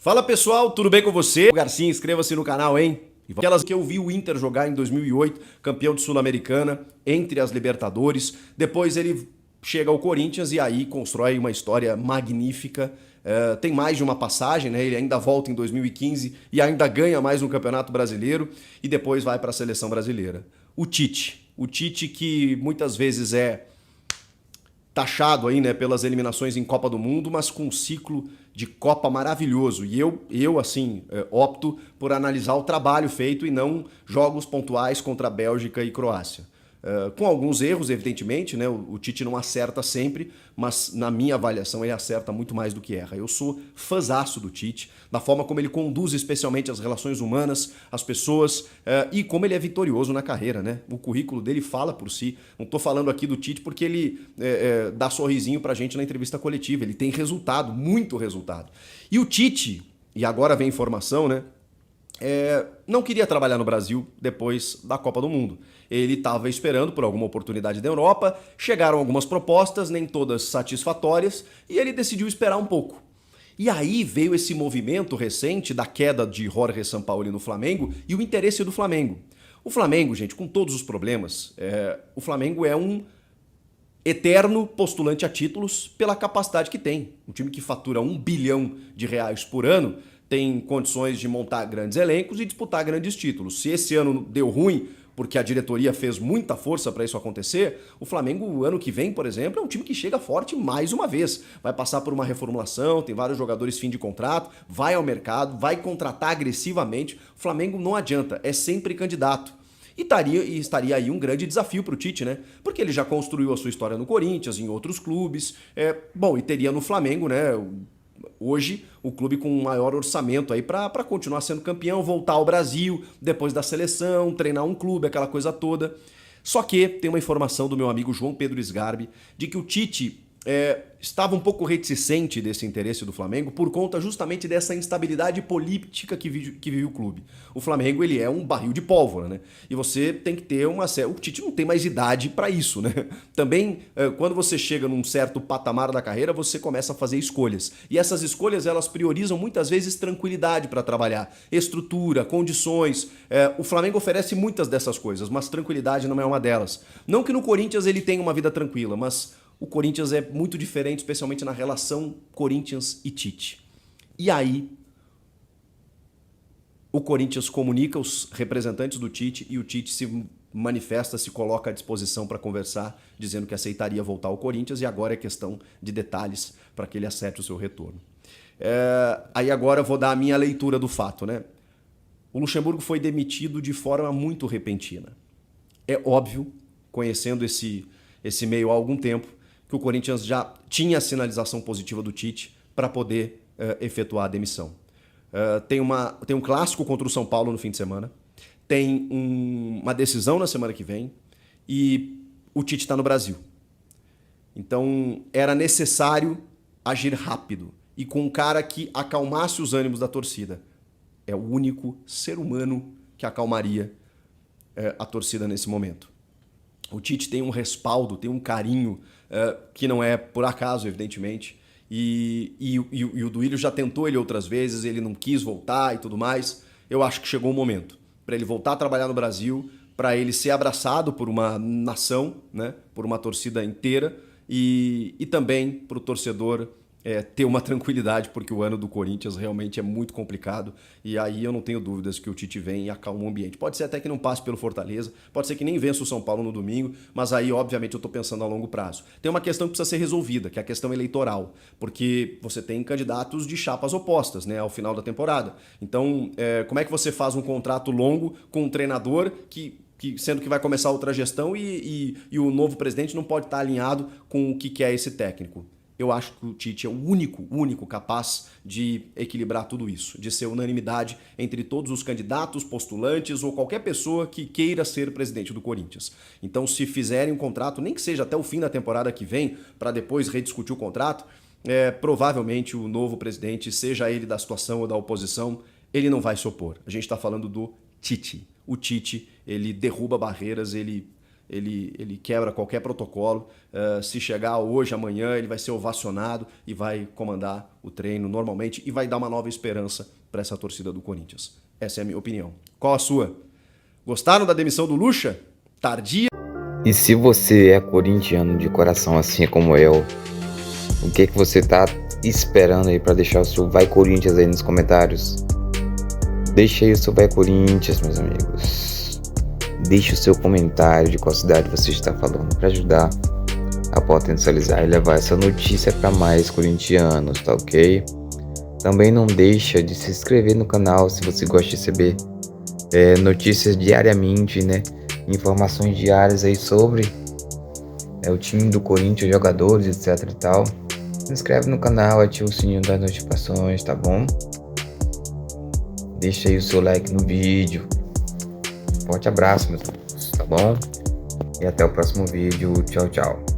Fala pessoal, tudo bem com você? Garcinha, inscreva-se no canal, hein? Aquelas que eu vi o Inter jogar em 2008, campeão de Sul-Americana, entre as Libertadores. Depois ele chega ao Corinthians e aí constrói uma história magnífica. Tem mais de uma passagem, né? Ele ainda volta em 2015 e ainda ganha mais um Campeonato Brasileiro e depois vai para a Seleção Brasileira. O Tite que muitas vezes é taxado aí, né, pelas eliminações em Copa do Mundo, mas com um ciclo de Copa maravilhoso. E eu assim, opto por analisar o trabalho feito e não jogos pontuais contra a Bélgica e Croácia. Com alguns erros, evidentemente, né? O Tite não acerta sempre, mas na minha avaliação ele acerta muito mais do que erra. Eu sou fãzaço do Tite, da forma como ele conduz especialmente as relações humanas, as pessoas, e como ele é vitorioso na carreira, né? O currículo dele fala por si. Não estou falando aqui do Tite porque ele dá sorrisinho pra gente na entrevista coletiva. Ele tem resultado, muito resultado. E o Tite, e agora vem informação, né? Não queria trabalhar no Brasil depois da Copa do Mundo. Ele estava esperando por alguma oportunidade da Europa, chegaram algumas propostas, nem todas satisfatórias, e ele decidiu esperar um pouco. E aí veio esse movimento recente da queda de Jorge Sampaoli no Flamengo e o interesse do Flamengo. O Flamengo, gente, com todos os problemas, o Flamengo é um eterno postulante a títulos pela capacidade que tem. Um time que fatura R$ 1 bilhão por ano tem condições de montar grandes elencos e disputar grandes títulos. Se esse ano deu ruim, porque a diretoria fez muita força para isso acontecer, o Flamengo, o ano que vem, por exemplo, é um time que chega forte mais uma vez. Vai passar por uma reformulação, tem vários jogadores fim de contrato, vai ao mercado, vai contratar agressivamente. O Flamengo não adianta, é sempre candidato. E estaria aí um grande desafio para o Tite, né? Porque ele já construiu a sua história no Corinthians, em outros clubes. E teria no Flamengo, né? Hoje, o clube com um maior orçamento aí para continuar sendo campeão, voltar ao Brasil, depois da seleção, treinar um clube, aquela coisa toda. Só que tem uma informação do meu amigo João Pedro Sgarbi de que o Tite estava um pouco reticente desse interesse do Flamengo por conta justamente dessa instabilidade política que vive o clube. O Flamengo, ele é um barril de pólvora, né? E você tem que ter uma... O Tite não tem mais idade para isso, né? Também, quando você chega num certo patamar da carreira, você começa a fazer escolhas. E essas escolhas, elas priorizam muitas vezes tranquilidade para trabalhar, estrutura, condições. O Flamengo oferece muitas dessas coisas, mas tranquilidade não é uma delas. Não que no Corinthians ele tenha uma vida tranquila, mas o Corinthians é muito diferente, especialmente na relação Corinthians e Tite. E aí, o Corinthians comunica os representantes do Tite e o Tite se manifesta, se coloca à disposição para conversar, dizendo que aceitaria voltar ao Corinthians e agora é questão de detalhes para que ele acerte o seu retorno. Aí agora eu vou dar a minha leitura do fato, né? O Luxemburgo foi demitido de forma muito repentina. É óbvio, conhecendo esse meio há algum tempo, que o Corinthians já tinha a sinalização positiva do Tite para poder efetuar a demissão. Tem um clássico contra o São Paulo no fim de semana, tem uma decisão na semana que vem e o Tite está no Brasil. Então era necessário agir rápido e com um cara que acalmasse os ânimos da torcida. É o único ser humano que acalmaria a torcida nesse momento. O Tite tem um respaldo, tem um carinho que não é por acaso, evidentemente. E o Duílio já tentou ele outras vezes, ele não quis voltar e tudo mais. Eu acho que chegou o momento para ele voltar a trabalhar no Brasil, para ele ser abraçado por uma nação, né, por uma torcida inteira e também para o torcedor ter uma tranquilidade, porque o ano do Corinthians realmente é muito complicado e aí eu não tenho dúvidas que o Tite vem e acalma o ambiente. Pode ser até que não passe pelo Fortaleza, pode ser que nem vença o São Paulo no domingo, mas aí obviamente eu estou pensando a longo prazo. Tem uma questão que precisa ser resolvida, que é a questão eleitoral, porque você tem candidatos de chapas opostas, né, ao final da temporada. Então, como é que você faz um contrato longo com um treinador sendo que vai começar outra gestão e o novo presidente não pode estar alinhado com o que quer esse técnico? Eu acho que o Tite é o único capaz de equilibrar tudo isso, de ser unanimidade entre todos os candidatos, postulantes ou qualquer pessoa que queira ser presidente do Corinthians. Então, se fizerem um contrato, nem que seja até o fim da temporada que vem, para depois rediscutir o contrato, provavelmente o novo presidente, seja ele da situação ou da oposição, ele não vai se opor. A gente está falando do Tite. O Tite, ele derruba barreiras, ele ele quebra qualquer protocolo. Se chegar hoje, amanhã, ele vai ser ovacionado e vai comandar o treino normalmente e vai dar uma nova esperança para essa torcida do Corinthians. Essa é a minha opinião. Qual a sua? Gostaram da demissão do Lucha? Tardia? E se você é corintiano de coração assim como eu, o que você tá esperando aí para deixar o seu Vai Corinthians aí nos comentários? Deixa aí o seu Vai Corinthians, meus amigos. Deixe o seu comentário de qual cidade você está falando para ajudar a potencializar e levar essa notícia para mais corintianos, tá ok? Também não deixa de se inscrever no canal se você gosta de receber notícias diariamente, né? Informações diárias aí sobre o time do Corinthians, jogadores, etc e tal. Se inscreve no canal, ativa o sininho das notificações, tá bom? Deixa aí o seu like no vídeo. Forte abraço, meus amigos, tá bom? E até o próximo vídeo. Tchau, tchau.